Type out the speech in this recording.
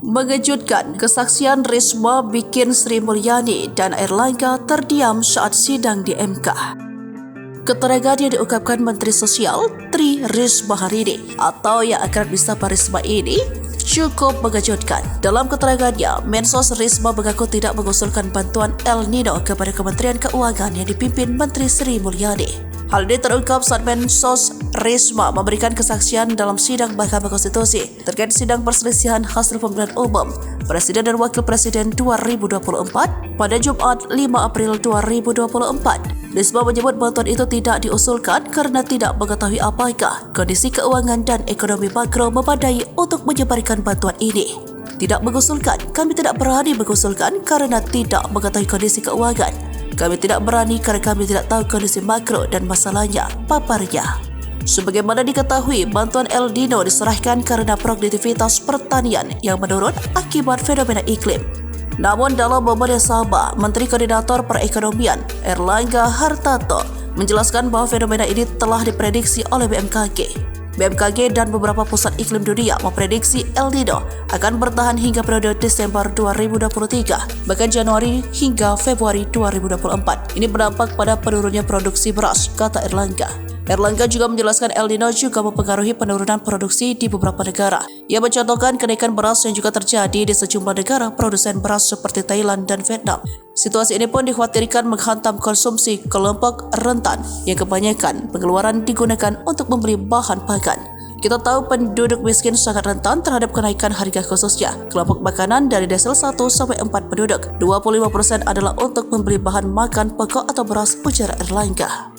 Mengejutkan, kesaksian Risma bikin Sri Mulyani dan Airlangga terdiam saat sidang di MK. Keterangan yang diungkapkan Menteri Sosial Tri Risma hari ini atau yang akrab disapa Risma ini cukup mengejutkan. Dalam keterangannya, Mensos Risma mengaku tidak mengusulkan bantuan El Nino kepada Kementerian Keuangan yang dipimpin Menteri Sri Mulyani. Hal ini terungkap saat Mensos Risma memberikan kesaksian dalam sidang Mahkamah Konstitusi terkait sidang perselisihan hasil pemilihan umum Presiden dan Wakil Presiden 2024 pada Jumat 5 April 2024. Risma menyebut bantuan itu tidak diusulkan karena tidak mengetahui apakah kondisi keuangan dan ekonomi makro memadai untuk menyebarkan bantuan ini. Tidak mengusulkan, kami tidak berani mengusulkan karena tidak mengetahui kondisi keuangan. Kami tidak berani karena kami tidak tahu kondisi makro dan masalahnya, paparnya. Sebagaimana diketahui, bantuan El Nino diserahkan karena produktivitas pertanian yang menurun akibat fenomena iklim. Namun dalam momen yang sama, Menteri Koordinator Perekonomian Airlangga Hartarto menjelaskan bahwa fenomena ini telah diprediksi oleh BMKG. BMKG dan beberapa pusat iklim dunia memprediksi El Nino akan bertahan hingga periode Desember 2023, bahkan Januari hingga Februari 2024. Ini berdampak pada penurunnya produksi beras, kata Airlangga. Airlangga juga menjelaskan El Nino juga mempengaruhi penurunan produksi di beberapa negara. Ia mencontohkan kenaikan beras yang juga terjadi di sejumlah negara produsen beras seperti Thailand dan Vietnam. Situasi ini pun dikhawatirkan menghantam konsumsi kelompok rentan yang kebanyakan pengeluaran digunakan untuk membeli bahan pakan. Kita tahu penduduk miskin sangat rentan terhadap kenaikan harga khususnya kelompok makanan dari desil 1 sampai 4 penduduk. 25% adalah untuk membeli bahan makan pokok atau beras, ujar Airlangga.